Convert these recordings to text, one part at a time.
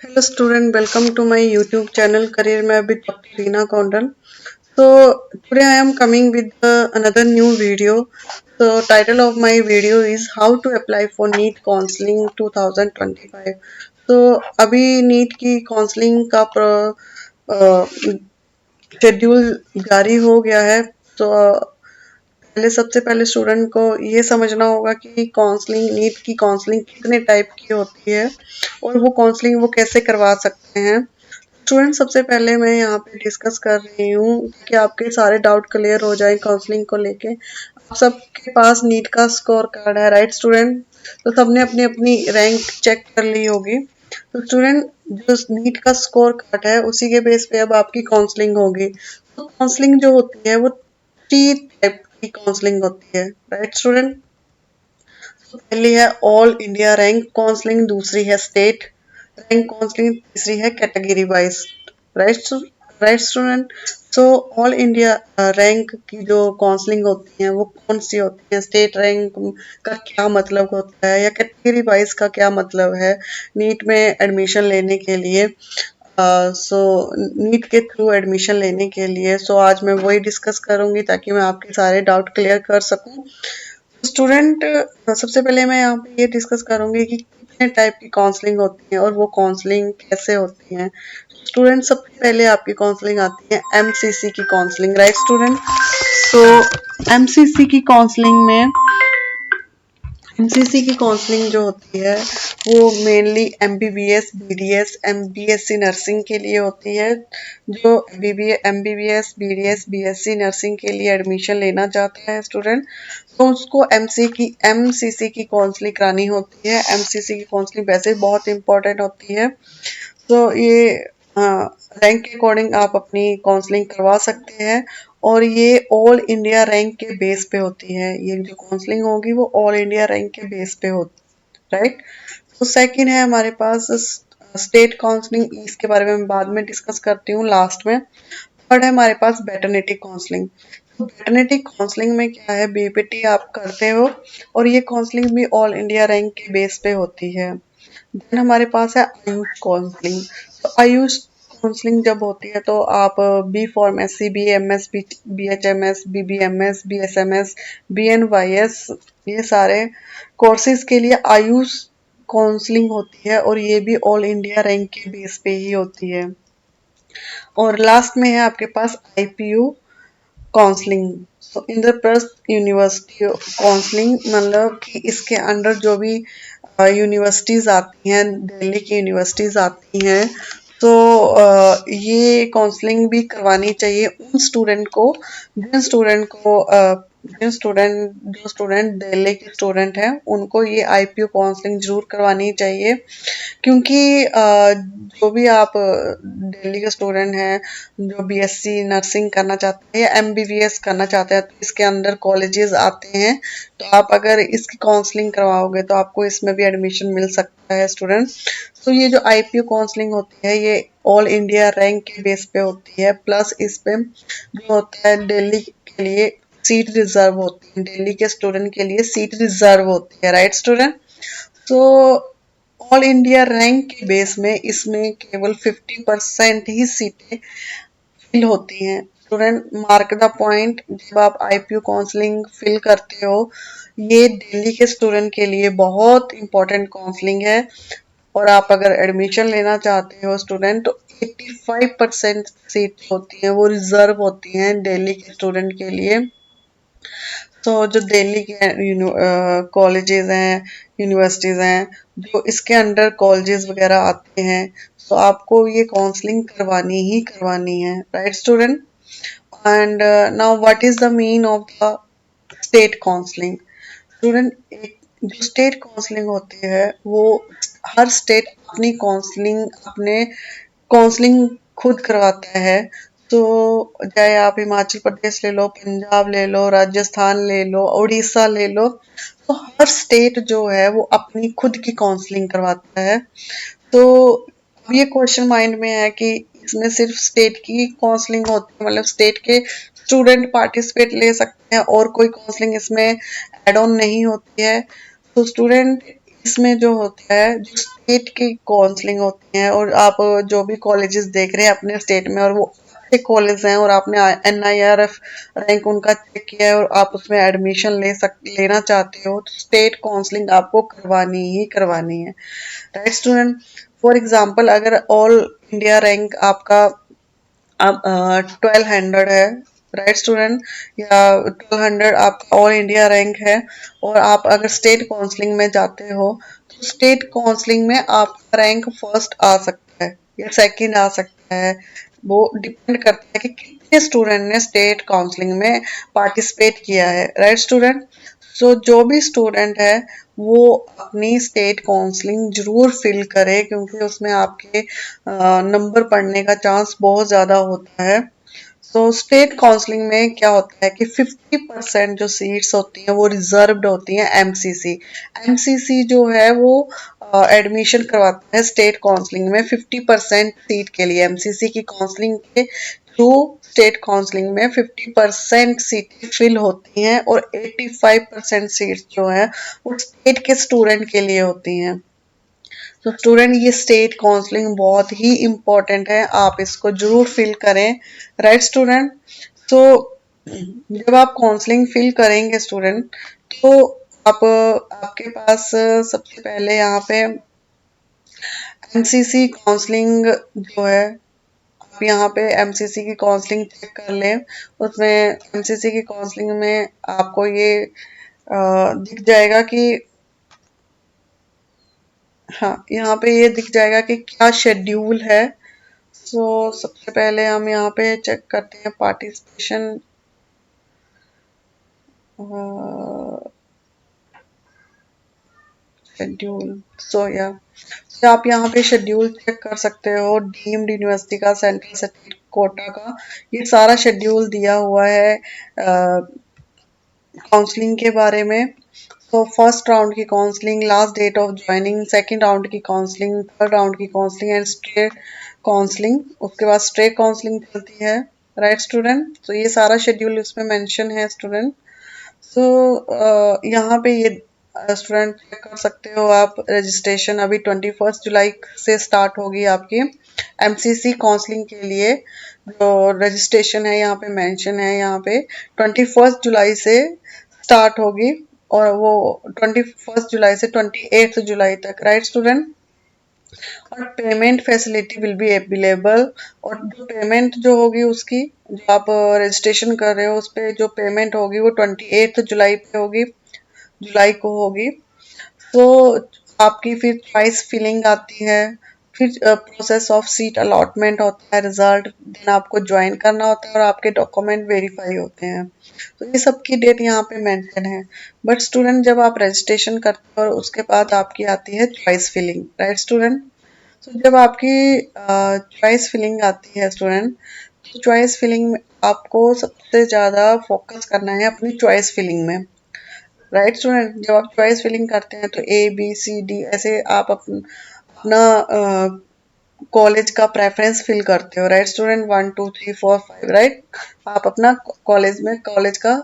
Hello student, welcome to my YouTube channel Career Map with Dr. Reena Condon. So today I am coming with another new video. So title of my video is How to Apply for NEET Counseling 2025. So अभी NEET की counselling का schedule जारी हो गया है। तो सबसे पहले स्टूडेंट को ये समझना होगा कि काउंसलिंग नीट की काउंसलिंग कितने टाइप की होती है और वो काउंसलिंग वो कैसे करवा सकते हैं। स्टूडेंट सबसे पहले मैं यहाँ पे डिस्कस कर रही हूँ कि आपके सारे डाउट क्लियर हो जाए काउंसलिंग को लेके। आप सबके पास नीट का स्कोर कार्ड है, राइट स्टूडेंट? तो सबने अपनी अपनी रैंक चेक कर ली होगी। तो स्टूडेंट जो नीट का स्कोर कार्ड है उसी के बेस पे अब आपकी काउंसलिंग होगी। तो काउंसलिंग जो होती है वो 3 टाइप की काउंसलिंग होती है, राइट स्टूडेंट? तो पहली है ऑल इंडिया रैंक काउंसलिंग, दूसरी है स्टेट रैंक काउंसलिंग, तीसरी है category wise, right right student? So all India rank की जो काउंसलिंग होती है वो कौन सी होती है, स्टेट रैंक का क्या मतलब होता है या कैटेगरी वाइज का क्या मतलब है नीट में एडमिशन लेने के लिए। सो नीट के थ्रू एडमिशन लेने के लिए आज मैं वही डिस्कस करूंगी ताकि मैं आपके सारे डाउट क्लियर कर सकूं। स्टूडेंट सबसे पहले मैं यहाँ पे ये डिस्कस करूंगी कि कितने टाइप की काउंसलिंग होती है और वो काउंसलिंग कैसे होती है। स्टूडेंट सबसे पहले आपकी काउंसलिंग आती है एमसीसी की काउंसलिंग, राइट स्टूडेंट? तो एमसीसी की काउंसलिंग में एमसीसी की काउंसलिंग जो होती है वो mainly MBBS, BDS, BSc nursing के लिए होती है। जो एमबीबीएस, बीडीएस, बीएससी नर्सिंग के लिए एडमिशन लेना चाहता है स्टूडेंट, तो उसको एमसीसी की काउंसलिंग करानी होती है। एमसीसी की काउंसलिंग वैसे बहुत इंपॉर्टेंट होती है। तो ये रैंक के अकॉर्डिंग आप अपनी काउंसलिंग करवा सकते हैं और ये ऑल इंडिया रैंक के बेस पे होती है। ये जो काउंसलिंग होगी वो ऑल इंडिया रैंक के बेस पे होती, राइट? तो सेकंड है हमारे पास स्टेट काउंसलिंग, इसके बारे में मैं बाद में डिस्कस करती हूँ लास्ट में। थर्ड है हमारे पास वेटरनिटी काउंसलिंग। तो वेटरनिटी काउंसलिंग में क्या है, बीपीटी आप करते हो और ये काउंसलिंग भी ऑल इंडिया रैंक के बेस पे होती है। देन हमारे पास है आयुष काउंसलिंग। तो आयुष काउंसलिंग जब होती है तो आप B pharmacy, B M S, B H M S, B M S, B S M S, B N Y S, ये सारे कोर्सेज के लिए आयुष काउंसलिंग होती है और ये भी ऑल इंडिया रैंक के बेस पे ही होती है। और लास्ट में है आपके पास आईपीयू काउंसलिंग। सो इंद्रप्रस्थ यूनिवर्सिटी काउंसलिंग, मतलब कि इसके अंडर जो भी यूनिवर्सिटीज आती हैं, दिल्ली की यूनिवर्सिटीज आती हैं, तो ये काउंसलिंग भी करवानी चाहिए उन स्टूडेंट को जिन स्टूडेंट को जो स्टूडेंट दिल्ली के स्टूडेंट हैं उनको ये आईपीयू काउंसलिंग जरूर करवानी चाहिए। क्योंकि जो भी आप दिल्ली के स्टूडेंट हैं जो बीएससी नर्सिंग करना चाहते हैं या एमबीबीएस करना चाहते हैं, तो इसके अंदर कॉलेजेस आते हैं। तो आप अगर इसकी काउंसलिंग करवाओगे तो आपको इसमें भी एडमिशन मिल सकता है स्टूडेंट। तो ये जो आईपीयू काउंसलिंग होती है ये ऑल इंडिया रैंक के बेस पे होती है, प्लस इस पे जो होता है दिल्ली के लिए सीट रिजर्व होती है, दिल्ली के स्टूडेंट के लिए सीट रिजर्व होती है, राइट स्टूडेंट? तो ऑल इंडिया रैंक के बेस में इसमें केवल 50% ही सीटें फिल होती हैं। स्टूडेंट मार्क द पॉइंट, जब आप आईपीयू काउंसलिंग फिल करते हो ये दिल्ली के स्टूडेंट के लिए बहुत इंपॉर्टेंट काउंसलिंग है। और आप अगर एडमिशन लेना चाहते हो स्टूडेंट तो 85% सीट होती हैं वो रिजर्व होती हैं दिल्ली के स्टूडेंट के लिए। तो जो दिल्ली के कॉलेजेस हैं, यूनिवर्सिटीज हैं, जो इसके अंडर कॉलेजेस वगैरह आते हैं, तो आपको ये काउंसलिंग करवानी ही करवानी है, right student? And now what is the mean of the state counselling? Student एक जो स्टेट काउंसलिंग होती है वो हर स्टेट अपनी काउंसलिंग अपने काउंसलिंग खुद करवाता है। तो चाहे आप हिमाचल प्रदेश ले लो, पंजाब ले लो, राजस्थान ले लो, उड़ीसा ले लो, तो हर स्टेट जो है वो अपनी खुद की काउंसलिंग करवाता है। तो अब ये क्वेश्चन माइंड में है कि इसमें सिर्फ स्टेट की काउंसलिंग होती है, मतलब स्टेट के स्टूडेंट पार्टिसिपेट ले सकते हैं और कोई काउंसलिंग इसमें एड ऑन नहीं होती है। तो स्टूडेंट इसमें जो होता है, जो स्टेट की काउंसलिंग होती है, और आप जो भी कॉलेजेस देख रहे हैं अपने स्टेट में और वो अच्छे कॉलेज हैं और आपने NIRF रैंक उनका चेक किया है और आप उसमें एडमिशन लेना चाहते हो, तो स्टेट काउंसलिंग आपको करवानी ही करवानी है, राइट स्टूडेंट। फॉर एग्जाम्पल, अगर ऑल इंडिया रैंक आपका अब 1200 है, राइट स्टूडेंट, या 1200 आपका ऑल इंडिया रैंक है, और आप अगर स्टेट काउंसलिंग में जाते हो तो स्टेट काउंसलिंग में आपका रैंक फर्स्ट आ सकता है या सेकंड आ सकता है। वो डिपेंड करता है कि कितने स्टूडेंट ने स्टेट काउंसलिंग में पार्टिसिपेट किया है, राइट स्टूडेंट। सो जो भी स्टूडेंट है वो अपनी स्टेट काउंसलिंग जरूर फिल करे, क्योंकि उसमें आपके नंबर पढ़ने का चांस बहुत ज्यादा होता है। सो स्टेट काउंसलिंग में क्या होता है कि 50% जो सीट्स होती हैं वो रिजर्व्ड होती हैं एमसीसी। एमसीसी जो है वो एडमिशन करवाता है स्टेट काउंसलिंग में 50% सीट के लिए। एमसीसी की काउंसलिंग के थ्रू स्टेट काउंसलिंग में 50% सीटें फिल होती हैं और 85% सीट्स जो है वो स्टेट के स्टूडेंट के लिए होती हैं। तो स्टूडेंट, ये स्टेट काउंसलिंग बहुत ही इम्पोर्टेंट है, आप इसको जरूर फिल करें, राइट स्टूडेंट। तो जब आप काउंसलिंग फिल करेंगे स्टूडेंट, तो आप आपके पास सबसे पहले यहाँ पे एमसीसी काउंसलिंग जो है, आप यहाँ पे एमसीसी की काउंसलिंग चेक कर लें। उसमें एमसीसी की काउंसलिंग में आपको ये दिख जाएगा कि, हाँ, यहाँ पे ये दिख जाएगा कि क्या शेड्यूल है। सो सबसे पहले हम यहाँ पे चेक करते हैं पार्टिसिपेशन शेड्यूल। सो आप यहाँ पे शेड्यूल चेक कर सकते हो, डीम्ड यूनिवर्सिटी का, सेंट्रल स्टेट कोटा का, ये सारा शेड्यूल दिया हुआ है काउंसलिंग के बारे में। तो फर्स्ट राउंड की counselling, last date of joining, second round की काउंसलिंग, थर्ड राउंड की काउंसलिंग एंड स्ट्रेट काउंसलिंग, उसके बाद स्ट्रेट काउंसलिंग चलती है, राइट स्टूडेंट। तो ये सारा शेड्यूल इसमें मेंशन है स्टूडेंट। सो यहाँ पे ये स्टूडेंट चेक कर सकते हो आप, रजिस्ट्रेशन अभी 21 जुलाई से स्टार्ट होगी आपकी एमसीसी काउंसलिंग के लिए। जो रजिस्ट्रेशन है यहाँ पे मेंशन है, यहाँ पे 21 जुलाई से स्टार्ट होगी और वो 21 जुलाई से 28 जुलाई तक, राइट स्टूडेंट। और payment facility will be available, और जो पेमेंट जो होगी उसकी, जो आप रजिस्ट्रेशन कर रहे हो उस पे जो पेमेंट होगी वो 28 जुलाई पे होगी, जुलाई को होगी। तो आपकी फिर चॉइस फिलिंग आती है, फिर प्रोसेस ऑफ सीट अलॉटमेंट होता है, रिजल्ट, देन आपको ज्वाइन करना होता है और आपके डॉक्यूमेंट वेरीफाई होते हैं। तो ये सब की डेट यहाँ पे मेंशन है। बट स्टूडेंट, जब आप रजिस्ट्रेशन करते हो और उसके बाद आपकी आती है चॉइस फिलिंग, राइट स्टूडेंट। तो जब आपकी चॉइस फिलिंग आती है स्टूडेंट, तो चॉइस फिलिंग में आपको सबसे ज़्यादा फोकस करना है अपनी चॉइस फिलिंग में, राइट स्टूडेंट। जब आप चॉइस फिलिंग करते हैं तो A B C D ऐसे आप अपना कॉलेज का प्रेफरेंस फिल करते हो, राइट स्टूडेंट, 1 2 3 4 5, राइट। आप अपना कॉलेज का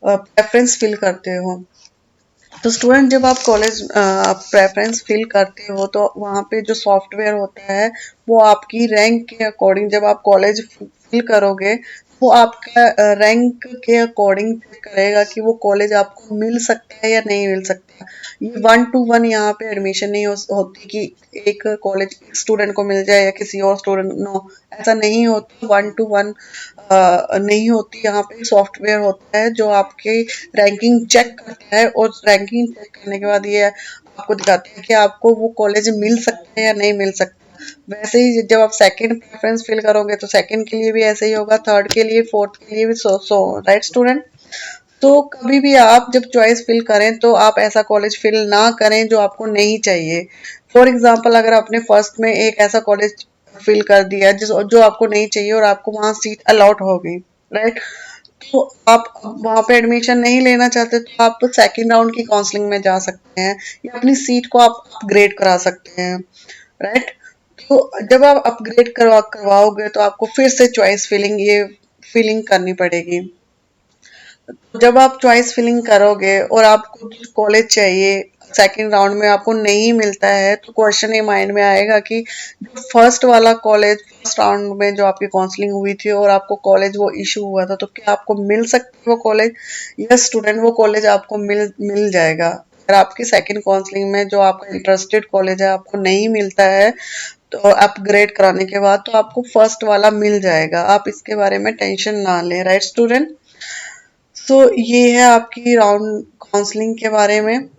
प्रेफरेंस फिल करते हो। तो स्टूडेंट, जब आप कॉलेज प्रेफरेंस फिल करते हो तो वहाँ पे जो सॉफ्टवेयर होता है वो आपकी रैंक के अकॉर्डिंग, जब आप कॉलेज फिल करोगे वो आपका रैंक के अकॉर्डिंग चेक करेगा कि वो कॉलेज आपको मिल सकता है या नहीं मिल सकता। ये 1 to 1 यहाँ पे एडमिशन नहीं होती कि एक कॉलेज स्टूडेंट को मिल जाए या किसी और स्टूडेंट, नो, ऐसा नहीं होता। 1 to 1 नहीं होती, यहाँ पे सॉफ्टवेयर होता है जो आपकी रैंकिंग चेक करता है और रैंकिंग चेक करने के बाद ये आपको दिखाता है कि आपको वो कॉलेज मिल सकता है या नहीं मिल सकता। वैसे ही जब आप सेकंड प्रेफरेंस फिल करोगे तो सेकंड के लिए भी ऐसे ही होगा, थर्ड के लिए, फोर्थ के लिए भी, सो राइट स्टूडेंट। तो कभी भी आप जब चॉइस फिल करें तो आप ऐसा कॉलेज फिल ना करें जो आपको नहीं चाहिए। फॉर एग्जाम्पल, अगर आपने फर्स्ट में एक ऐसा कॉलेज फिल कर दिया जिस जो आपको नहीं चाहिए और आपको वहां सीट अलॉट हो गई, राइट, तो आप वहां पे एडमिशन नहीं लेना चाहते तो आप तो सेकेंड राउंड की काउंसलिंग में जा सकते हैं या अपनी सीट को आप अपग्रेड करा सकते हैं, राइट। तो जब आप अपग्रेड करवाओगे तो आपको फिर से चॉइस फिलिंग ये फिलिंग करनी पड़ेगी। जब आप चॉइस फिलिंग करोगे और आपको कॉलेज चाहिए, सेकंड राउंड में आपको नहीं मिलता है तो क्वेश्चन ये माइंड में आएगा कि जो फर्स्ट वाला कॉलेज फर्स्ट राउंड में जो आपकी काउंसलिंग हुई थी और आपको कॉलेज वो इशू हुआ था, तो क्या आपको मिल सकती है वो कॉलेज? यस स्टूडेंट, वो कॉलेज आपको मिल जाएगा। अगर आपकी सेकंड काउंसलिंग में जो आपका इंटरेस्टेड कॉलेज है आपको नहीं मिलता है तो अपग्रेड कराने के बाद, तो आपको फर्स्ट वाला मिल जाएगा। आप इसके बारे में टेंशन ना लें, राइट स्टूडेंट। सो ये है आपकी राउंड काउंसलिंग के बारे में।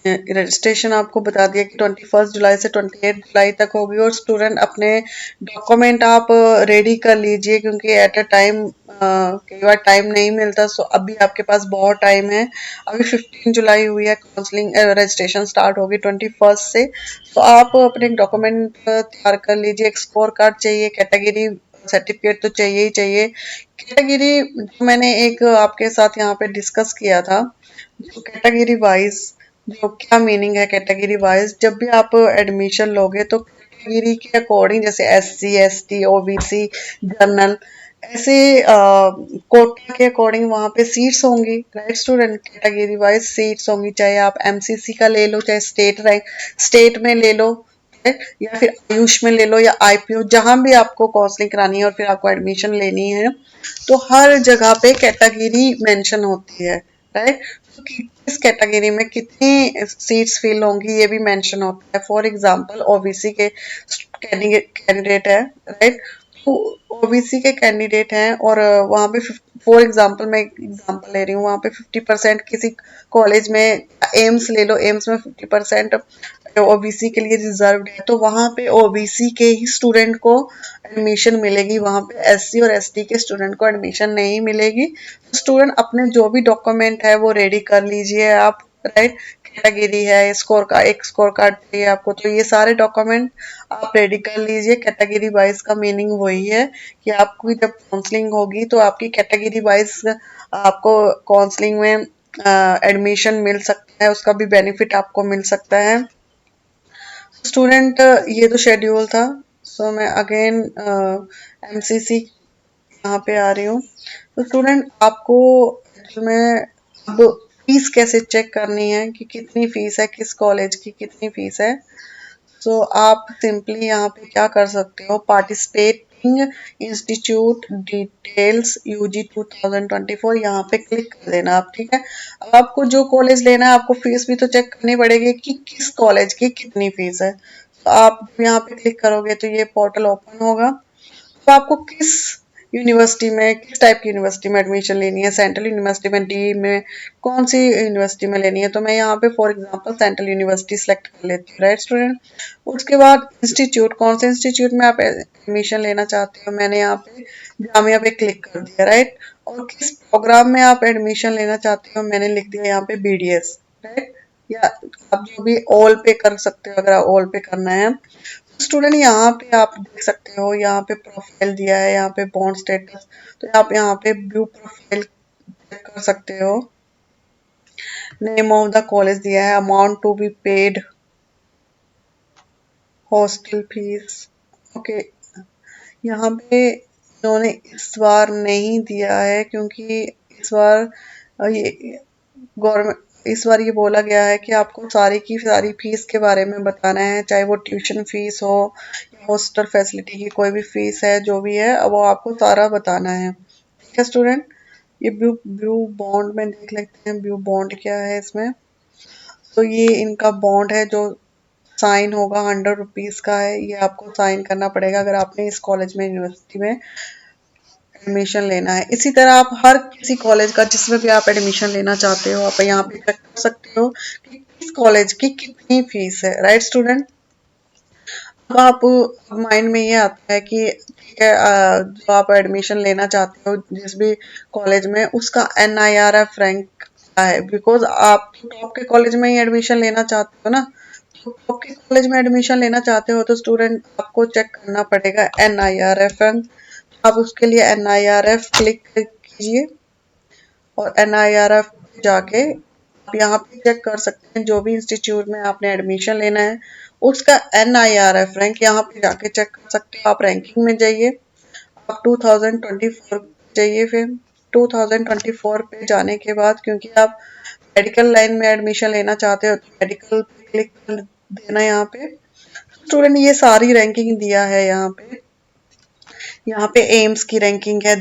रजिस्ट्रेशन आपको बता दिया कि 21 जुलाई से 28 जुलाई तक होगी। और स्टूडेंट अपने डॉक्यूमेंट आप रेडी कर लीजिए, क्योंकि एट अ टाइम कई बार टाइम नहीं मिलता। सो अभी आपके पास बहुत टाइम है। अभी 15 जुलाई हुई है, काउंसलिंग रजिस्ट्रेशन स्टार्ट होगी 21 से। तो आप अपने डॉक्यूमेंट तैयार कर लीजिए। एक स्कोर कार्ड चाहिए, कैटेगरी सर्टिफिकेट तो चाहिए ही चाहिए। कैटेगरी मैंने एक आपके साथ यहाँ पे डिस्कस किया था, जो कैटेगरी वाइज जो क्या मीनिंग है कैटेगरी वाइज। जब भी आप एडमिशन लोगे तो कैटेगरी के अकॉर्डिंग, जैसे SC ST OBC जनरल, ऐसे कोटा के अकॉर्डिंग वहां पे सीट्स होंगी, right student. Category wise seats होंगी, चाहे आप MCC का ले लो, चाहे स्टेट रैंक स्टेट में ले लो, या फिर आयुष में ले लो, या IPO, जहां भी आपको काउंसलिंग करानी है और फिर आपको एडमिशन लेनी है, तो हर जगह पे कैटेगरी मेंशन होती है, राइट। तो किस कैटेगरी में कितनी सीट्स फिल होंगी ये भी मेंशन होता है। फॉर एग्जांपल OBC के कैंडिडेट है, राइट। तो OBC के कैंडिडेट हैं और वहाँ पे फॉर एग्जांपल मैं एग्जांपल ले रही हूँ, वहाँ पे 50% किसी कॉलेज में, एम्स ले लो, एम्स में 50% OBC के लिए रिजर्व्ड है, तो वहाँ पे OBC के ही स्टूडेंट को एडमिशन मिलेगी, वहाँ पे SC और ST के स्टूडेंट को एडमिशन नहीं मिलेगी। तो स्टूडेंट अपने जो भी डॉक्यूमेंट है वो रेडी कर लीजिए आप, राइट। कैटेगरी है, स्कोर का एक स्कोर कार्ड चाहिए आपको, तो ये सारे डॉक्यूमेंट आप रेडी कर लीजिए। कैटेगरी वाइज का मीनिंग वही है कि आपकी जब काउंसलिंग होगी तो आपकी कैटेगरी वाइज आपको काउंसलिंग में एडमिशन मिल सकता है, उसका भी बेनिफिट आपको मिल सकता है। स्टूडेंट ये तो शेड्यूल था। सो मैं अगेन MCC यहाँ पे आ रही हूँ। तो स्टूडेंट आपको में अब फीस कैसे चेक करनी है कि कितनी फीस है, किस कॉलेज की कितनी फीस है। सो आप सिंपली यहाँ पे क्या कर सकते हो, पार्टिसिपेटिंग इंस्टीट्यूट डिटेल्स UG 2024 यहाँ पे क्लिक कर देना आप, ठीक है। अब आपको जो कॉलेज लेना है आपको फीस भी तो चेक करनी पड़ेगी कि किस कॉलेज की कितनी फीस है। तो आप यहाँ पे क्लिक करोगे तो ये पोर्टल ओपन होगा। तो आपको किस यूनिवर्सिटी में, किस टाइप की यूनिवर्सिटी में एडमिशन लेनी है, सेंट्रल यूनिवर्सिटी में, डी में, कौन सी यूनिवर्सिटी में लेनी है, तो मैं यहाँ पे for example central university select कर लेती हूँ, राइट स्टूडेंट। उसके बाद इंस्टीट्यूट, कौन से इंस्टीट्यूट में आप एडमिशन लेना चाहते हो, मैंने यहाँ पे जामिया पे क्लिक कर दिया, राइट। और किस प्रोग्राम में आप एडमिशन लेना चाहते हो, मैंने लिख दिया यहाँ पे BDS, राइट। या आप जो भी ऑल पे कर सकते हो अगर ऑल पे करना है। स्टूडेंट यहाँ पे आप देख सकते हो, यहाँ पे प्रोफाइल दिया है, यहाँ पे बॉन्ड स्टेटस, तो आप यहाँ पे व्यू प्रोफाइल चेक कर सकते हो। नेम ऑफ द कॉलेज दिया है, amount to be paid, hostel fees, okay. यहाँ पे इन्होंने इस बार नहीं दिया है क्योंकि इस बार ये गवर्नमेंट, इस बार ये बोला गया है कि आपको सारी की सारी फीस के बारे में बताना है, चाहे वो ट्यूशन फीस हो या हॉस्टल फैसिलिटी की कोई भी फीस है, जो भी है वो आपको सारा बताना है, ठीक है स्टूडेंट। ये ब्लू ब्लू बॉन्ड में देख लेते हैं, ब्लू बॉन्ड क्या है इसमें। तो ये इनका बॉन्ड है जो साइन होगा, 100 रुपीज का है, ये आपको साइन करना पड़ेगा अगर आपने इस कॉलेज में यूनिवर्सिटी में एडमिशन लेना है। इसी तरह आप हर किसी कॉलेज का जिसमें भी आप एडमिशन लेना चाहते हो आप यहाँ पे चेक कर सकते हो कि किस कॉलेज की कितनी फीस है, राइट स्टूडेंट। अब आप माइंड में ये आता है कि ठीक है, जो आप एडमिशन लेना चाहते हो जिस भी कॉलेज में, उसका NIRF रैंक क्या है, बिकॉज आप टॉप के कॉलेज में ही एडमिशन लेना चाहते हो ना। तो टॉप के कॉलेज में एडमिशन लेना चाहते हो तो स्टूडेंट आपको चेक करना पड़ेगा NIRF रैंक। आप उसके लिए NIRF क्लिक कीजिए और NIRF जाके आप यहाँ पे चेक कर सकते हैं जो भी इंस्टीट्यूट में आपने एडमिशन लेना है उसका NIRF रैंक यहाँ पे जाके चेक कर सकते हो। आप रैंकिंग में जाइए, आप 2024 जाइए, फिर 2024 पे जाने के बाद क्योंकि आप मेडिकल लाइन में एडमिशन लेना चाहते हो तो मेडिकल पे क्लिक कर देना यहाँ पे। स्टूडेंट ये सारी रैंकिंग दिया है यहाँ पे। यहाँ पे एम्स की रैंकिंग है,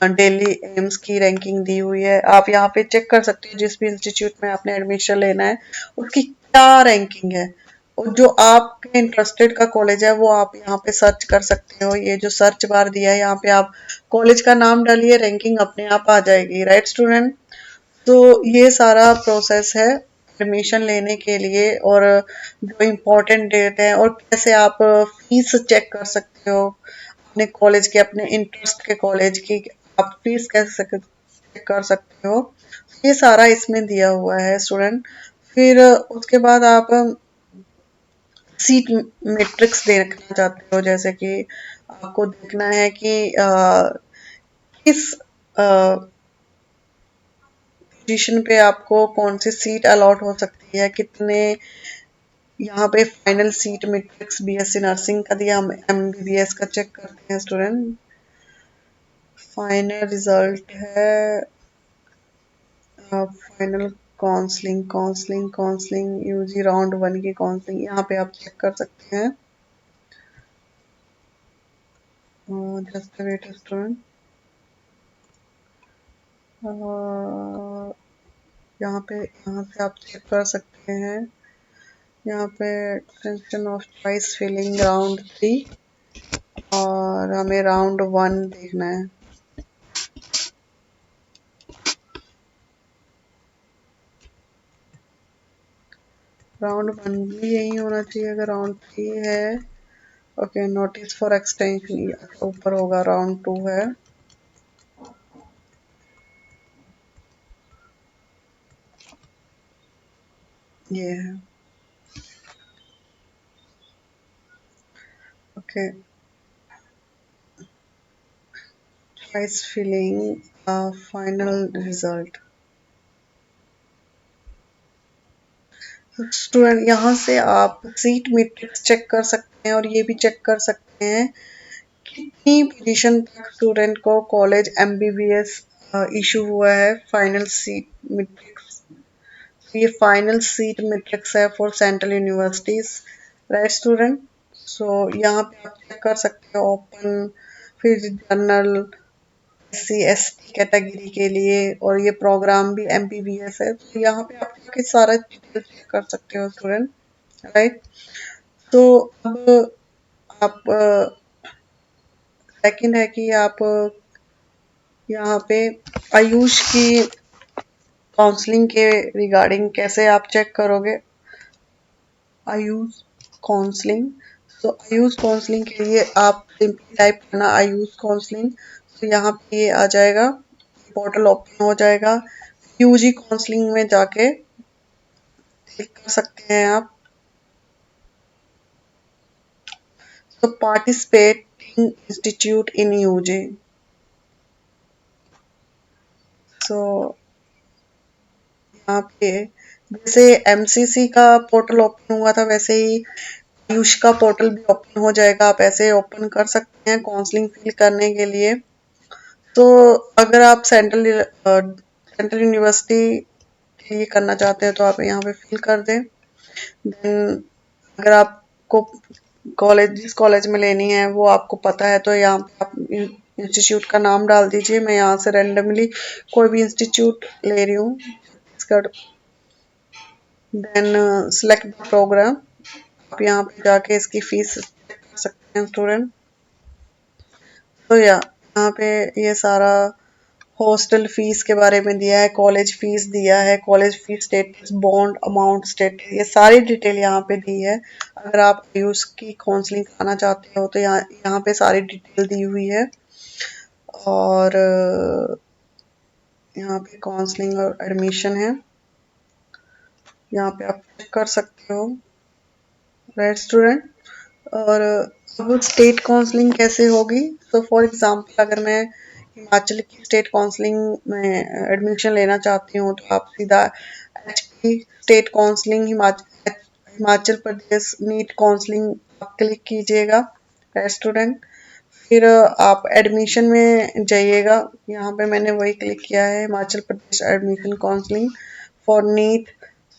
दिल्ली एम्स की रैंकिंग दी हुई है। आप यहाँ पे चेक कर सकते हो जिस भी इंस्टीट्यूट में आपने एडमिशन लेना है उसकी क्या रैंकिंग है, और जो आपके इंटरेस्टेड का कॉलेज है वो आप यहाँ पे सर्च कर सकते हो। ये जो सर्च बार दिया है यहाँ पे आप कॉलेज का नाम डालिए, रैंकिंग अपने आप आ जाएगी। राइट स्टूडेंट, तो ये सारा प्रोसेस है एडमिशन लेने के लिए, और जो इम्पोर्टेंट डेट है, और कैसे आप फीस चेक कर सकते हो अपने कॉलेज के, अपने इंटरेस्ट के कॉलेज की, आप फीस कैसे चेक कर सकते हो, ये सारा इसमें दिया हुआ है स्टूडेंट। फिर उसके बाद आप सीट मैट्रिक्स देखना चाहते हो, जैसे कि आपको देखना है कि किस पोजीशन पे आपको कौन सी सीट अलॉट हो सकती है, कितने यहाँ पे final seat matrix BSc nursing का दिया, हम एमबीबीएस का चेक करते हैं स्टूडेंट। फाइनल रिजल्ट है final counselling counselling counselling UG round 1 की काउंसलिंग, यहाँ पे आप चेक कर सकते हैं। जस्ट वेट स्टूडेंट, यहाँ से आप चेक कर सकते हैं। यहाँ पे extension of choice filling round 3, और हमें राउंड 1 देखना है। राउंड 1 भी यही होना चाहिए अगर राउंड 3 है। ओके, नोटिस फॉर एक्सटेंशन ऊपर होगा, राउंड 2 है। ये है, okay, choice filling final result. Student यहाँ से आप सीट मैट्रिक्स चेक कर सकते हैं, और ये भी चेक कर सकते हैं कितनी पोजीशन तक स्टूडेंट को कॉलेज एमबीबीएस इशू हुआ है फाइनल सीट मैट्रिक्स। ये फाइनल सीट मैट्रिक्स है for central universities. Right student, so यहाँ पे आप चेक कर सकते हो ओपन, फिर जनरल, एससी एसटी कैटेगरी के लिए, और ये प्रोग्राम भी एमबीबीएस है, तो यहाँ पे आप जाके सारा डिटेल चेक कर सकते हो स्टूडेंट। राइट, तो अब आप सेकंड है कि आप यहाँ पे आयुष की काउंसलिंग के रिगार्डिंग कैसे आप चेक करोगे आयुष काउंसलिंग। तो आयुष काउंसलिंग के लिए आप सिंपली टाइप करना आयुष काउंसलिंग, तो यहाँ पे ये आ जाएगा, पोर्टल ओपन हो जाएगा। यूजी काउंसलिंग में जाके क्लिक कर सकते हैं आप। तो पार्टिसिपेटिंग इंस्टीट्यूट इन यूजी, सो यहाँ पे जैसे एमसीसी का पोर्टल ओपन हुआ था वैसे ही आयुष का पोर्टल भी ओपन हो जाएगा। आप ऐसे ओपन कर सकते हैं काउंसलिंग फिल करने के लिए। तो अगर आप सेंट्रल यूनिवर्सिटी के लिए करना चाहते हैं तो आप यहाँ पे फिल कर दें। देन अगर आपको कॉलेज जिस कॉलेज में लेनी है वो आपको पता है तो यहाँ पे आप इंस्टीट्यूट का नाम डाल दीजिए। मैं यहाँ से रैंडमली कोई भी इंस्टीट्यूट ले रही हूँ, Chhattisgarh. Then select the programme, आप यहाँ पे जाके इसकी फीस चेक कर सकते हैं स्टूडेंट। तो यहाँ पे ये सारा हॉस्टल फीस के बारे में दिया है, कॉलेज फीस दिया है, college fees status, bond amount status, ये सारी डिटेल यहाँ पे दी है। अगर आप आयुष की काउंसलिंग कराना चाहते हो तो यहाँ पे सारी डिटेल दी हुई है। और यहाँ पे काउंसलिंग और एडमिशन है, यहाँ पे आप चेक कर सकते हो। राइट स्टूडेंट, और अब स्टेट काउंसलिंग कैसे होगी। तो फॉर एग्जांपल अगर मैं हिमाचल की स्टेट काउंसलिंग में एडमिशन लेना चाहती हूँ तो आप सीधा HP state counselling Himachal Pradesh NEET counselling आप क्लिक कीजिएगा। राइट स्टूडेंट, फिर आप एडमिशन में जाइएगा, यहाँ पे मैंने वही क्लिक किया है, Himachal Pradesh admission counselling for NEET.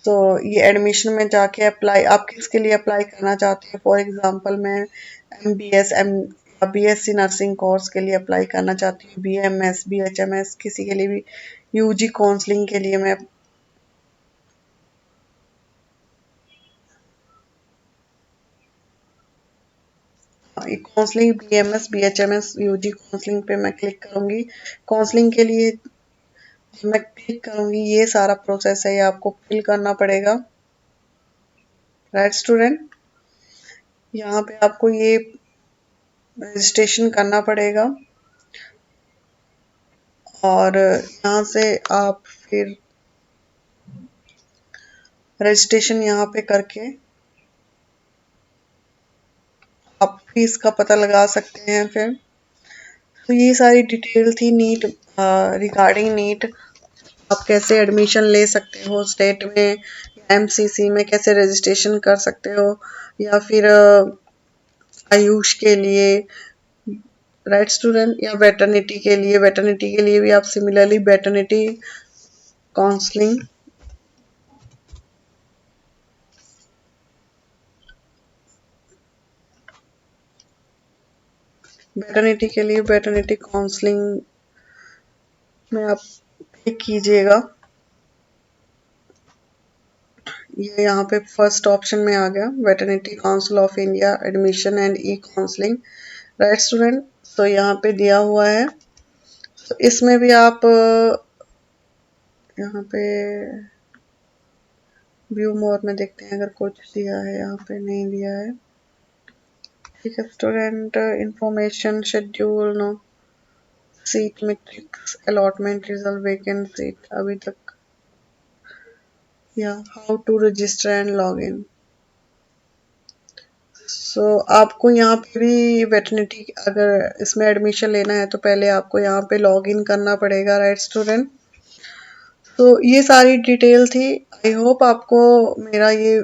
तो ये एडमिशन में जाके अप्लाई, आप किसके लिए अप्लाई करना चाहते हैं? फॉर एग्जांपल मैं MBS M BSc nursing course के लिए अप्लाई करना चाहती हूँ, BMS BHMS किसी के लिए भी, UG काउंसलिंग के लिए मैं counselling BMS BHMS UG counselling पे मैं क्लिक करूंगी। काउंसलिंग के लिए मैं क्लिक करूंगी, ये सारा प्रोसेस है, ये आपको फिल करना पड़ेगा। राइट स्टूडेंट, यहाँ पे आपको ये रजिस्ट्रेशन करना पड़ेगा और यहाँ से आप फिर रजिस्ट्रेशन यहाँ पे करके आप फीस का पता लगा सकते हैं। फिर तो ये सारी डिटेल थी नीट, रिगार्डिंग नीट। आप कैसे एडमिशन ले सकते हो स्टेट में, MCC में कैसे रजिस्ट्रेशन कर सकते हो, या फिर आयुष के लिए, राइट स्टूडेंट, या वेटर्निटी के लिए, वेटर्निटी के लिए भी आप सिमिलरली वेटर्निटी काउंसलिंग, वेटर्निटी के लिए वेटर्निटी काउंसलिंग में आप क्लिक कीजिएगा। ये यहाँ पे फर्स्ट ऑप्शन में आ गया, वेटर्निटी council of India admission and E counselling. Right student, तो यहाँ पे दिया हुआ है, तो इसमें भी आप यहाँ पे व्यू मोर में देखते हैं अगर कुछ दिया है, यहाँ पे नहीं दिया है। ठीक है student, information schedule no, seat matrix, allotment result, vacant seat अभी तक, या how to register and log in. So आपको यहाँ पे भी वेटर्निटी अगर इसमें एडमिशन लेना है तो पहले आपको यहाँ पे लॉग इन करना पड़ेगा। राइट स्टूडेंट, तो ये सारी डिटेल थी। आई होप आपको मेरा ये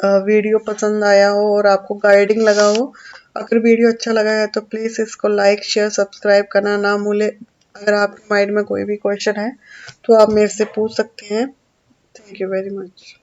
वीडियो पसंद आया हो और आपको गाइडिंग लगा हो। अगर वीडियो अच्छा लगा है तो प्लीज़ इसको लाइक शेयर सब्सक्राइब करना ना भूले। अगर आपके माइंड में कोई भी क्वेश्चन है तो आप मेरे से पूछ सकते हैं। Thank you very much.